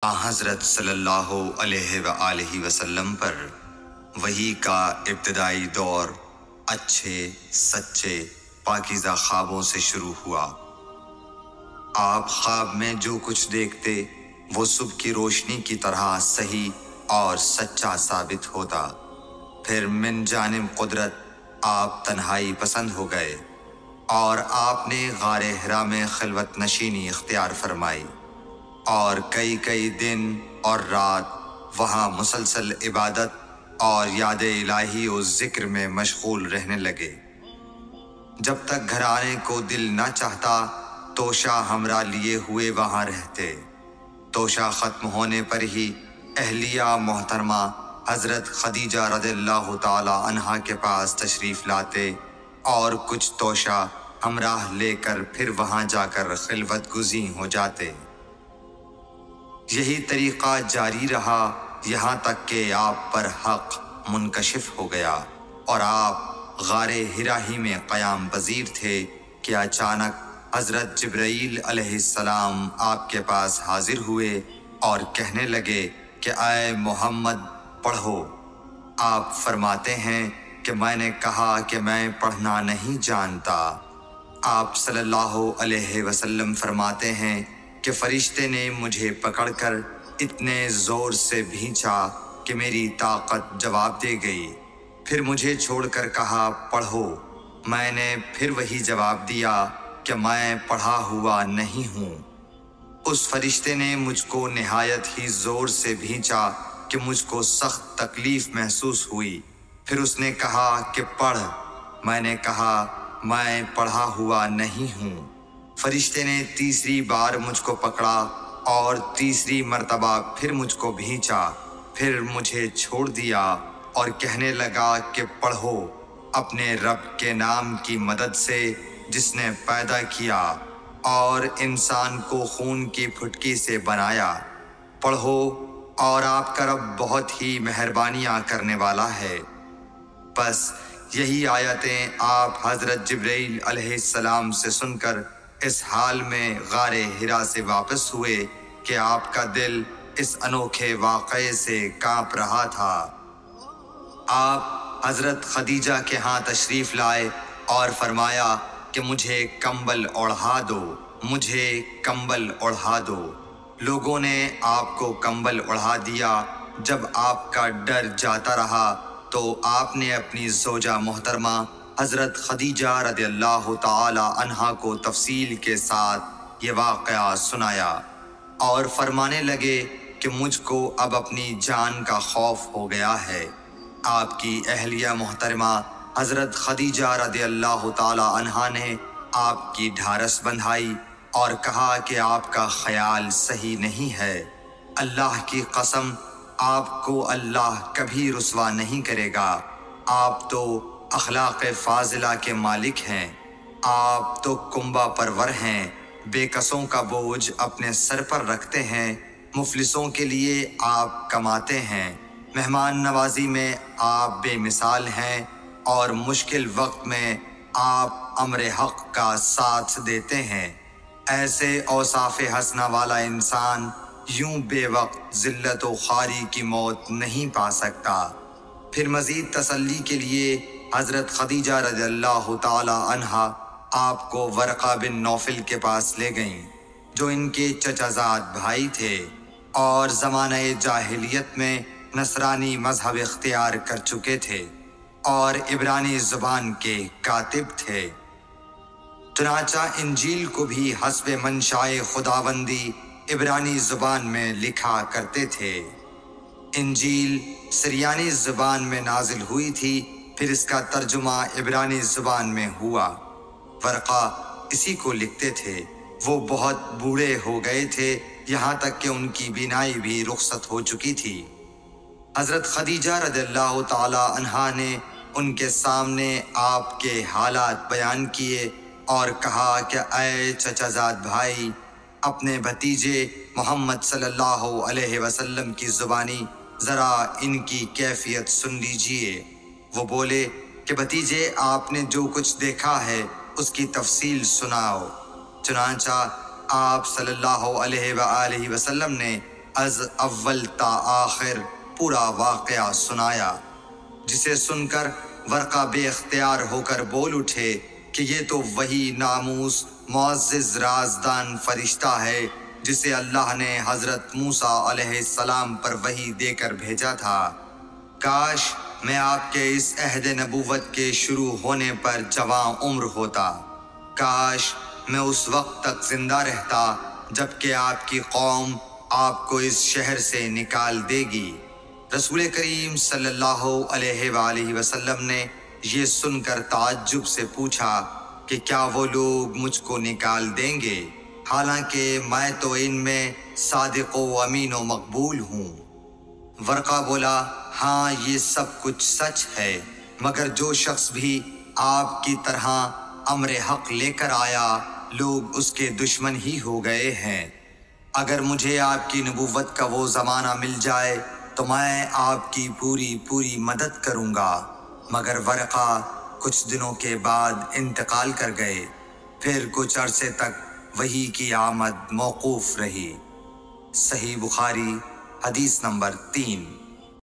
حضرت صلی اللہ علیہ وآلہ وسلم پر وحی کا ابتدائی دور اچھے سچے پاکیزہ خوابوں سے شروع ہوا۔ آپ خواب میں جو کچھ دیکھتے وہ صبح کی روشنی کی طرح صحیح اور سچا ثابت ہوتا۔ پھر من جانب قدرت آپ تنہائی پسند ہو گئے اور آپ نے غار حرا میں خلوت نشینی اختیار فرمائی اور کئی دن اور رات وہاں مسلسل عبادت اور یاد الہی و ذکر میں مشغول رہنے لگے۔ جب تک گھر آنے کو دل نہ چاہتا توشہ ہمراہ لیے ہوئے وہاں رہتے۔ توشہ ختم ہونے پر ہی اہلیہ محترمہ حضرت خدیجہ رضی اللہ تعالی عنہا کے پاس تشریف لاتے اور کچھ توشہ ہمراہ لے کر پھر وہاں جا کر خلوت گزین ہو جاتے۔ یہی طریقہ جاری رہا یہاں تک کہ آپ پر حق منکشف ہو گیا اور آپ غار حرا ہی میں قیام پذیر تھے کہ اچانک حضرت جبرائیل علیہ السلام آپ کے پاس حاضر ہوئے اور کہنے لگے کہ اے محمد پڑھو۔ آپ فرماتے ہیں کہ میں نے کہا کہ میں پڑھنا نہیں جانتا۔ آپ صلی اللہ علیہ وسلم فرماتے ہیں کہ فرشتے نے مجھے پکڑ کر اتنے زور سے بھینچا کہ میری طاقت جواب دے گئی۔ پھر مجھے چھوڑ کر کہا پڑھو۔ میں نے پھر وہی جواب دیا کہ میں پڑھا ہوا نہیں ہوں۔ اس فرشتے نے مجھ کو نہایت ہی زور سے بھینچا کہ مجھ کو سخت تکلیف محسوس ہوئی۔ پھر اس نے کہا کہ پڑھ۔ میں نے کہا میں پڑھا ہوا نہیں ہوں۔ فرشتے نے تیسری بار مجھ کو پکڑا اور تیسری مرتبہ پھر مجھ کو بھینچا۔ پھر مجھے چھوڑ دیا اور کہنے لگا کہ پڑھو اپنے رب کے نام کی مدد سے جس نے پیدا کیا اور انسان کو خون کی پھٹکی سے بنایا۔ پڑھو اور آپ کا رب بہت ہی مہربانیاں کرنے والا ہے۔ بس یہی آیتیں آپ حضرت جبرائیل علیہ السلام سے سن کر اس حال میں غار حرا سے واپس ہوئے کہ آپ کا دل اس انوکھے واقعے سے کانپ رہا تھا۔ آپ حضرت خدیجہ کے ہاں تشریف لائے اور فرمایا کہ مجھے کمبل اوڑھا دو، مجھے کمبل اوڑھا دو۔ لوگوں نے آپ کو کمبل اوڑھا دیا۔ جب آپ کا ڈر جاتا رہا تو آپ نے اپنی زوجہ محترمہ حضرت خدیجہ رضی اللہ تعالی عنہا کو تفصیل کے ساتھ یہ واقعہ سنایا اور فرمانے لگے کہ مجھ کو اب اپنی جان کا خوف ہو گیا ہے۔ آپ کی اہلیہ محترمہ حضرت خدیجہ رضی اللہ تعالی عنہا نے آپ کی ڈھارس بندھائی اور کہا کہ آپ کا خیال صحیح نہیں ہے۔ اللہ کی قسم آپ کو اللہ کبھی رسوا نہیں کرے گا۔ آپ تو اخلاق فاضلہ کے مالک ہیں۔ آپ تو کنبہ پرور ہیں، بے کسوں کا بوجھ اپنے سر پر رکھتے ہیں، مفلسوں کے لیے آپ کماتے ہیں، مہمان نوازی میں آپ بے مثال ہیں اور مشکل وقت میں آپ امر حق کا ساتھ دیتے ہیں۔ ایسے اوصاف حسنہ والا انسان یوں بے وقت ذلت و خواری کی موت نہیں پا سکتا۔ پھر مزید تسلی کے لیے حضرت خدیجہ رضی اللہ تعالی عنہا آپ کو ورقہ بن نوفل کے پاس لے گئیں جو ان کے چچا زاد بھائی تھے اور زمانہ جاہلیت میں نصرانی مذہب اختیار کر چکے تھے اور عبرانی زبان کے کاتب تھے۔ چنانچہ انجیل کو بھی حسب منشائے خداوندی عبرانی زبان میں لکھا کرتے تھے۔ انجیل سریانی زبان میں نازل ہوئی تھی، پھر اس کا ترجمہ عبرانی زبان میں ہوا۔ ورقہ اسی کو لکھتے تھے۔ وہ بہت بوڑھے ہو گئے تھے، یہاں تک کہ ان کی بینائی بھی رخصت ہو چکی تھی۔ حضرت خدیجہ رضی اللہ تعالی عنہا نے ان کے سامنے آپ کے حالات بیان کیے اور کہا کہ اے چچا زاد بھائی، اپنے بھتیجے محمد صلی اللہ علیہ وسلم کی زبانی ذرا ان کی کیفیت سن لیجئے۔ وہ بولے کہ بھتیجے آپ نے جو کچھ دیکھا ہے اس کی تفصیل سناؤ۔ چنانچہ آپ صلی اللہ علیہ وآلہ وسلم نے از اول تا آخر پورا واقعہ سنایا، جسے سن کر ورقہ بے اختیار ہو کر بول اٹھے کہ یہ تو وہی ناموس معزز رازدان فرشتہ ہے جسے اللہ نے حضرت موسیٰ علیہ السلام پر وحی دے کر بھیجا تھا۔ کاش میں آپ کے اس عہد نبوت کے شروع ہونے پر جوان عمر ہوتا، کاش میں اس وقت تک زندہ رہتا جب کہ آپ کی قوم آپ کو اس شہر سے نکال دے گی۔ رسول کریم صلی اللہ علیہ وآلہ وسلم نے یہ سن کر تعجب سے پوچھا کہ کیا وہ لوگ مجھ کو نکال دیں گے، حالانکہ میں تو ان میں صادق و امین و مقبول ہوں۔ ورقہ بولا، ہاں یہ سب کچھ سچ ہے، مگر جو شخص بھی آپ کی طرح امر حق لے کر آیا لوگ اس کے دشمن ہی ہو گئے ہیں۔ اگر مجھے آپ کی نبوت کا وہ زمانہ مل جائے تو میں آپ کی پوری مدد کروں گا، مگر ورقہ کچھ دنوں کے بعد انتقال کر گئے، پھر کچھ عرصے تک وحی کی آمد موقوف رہی۔ صحیح بخاری حدیث نمبر 3۔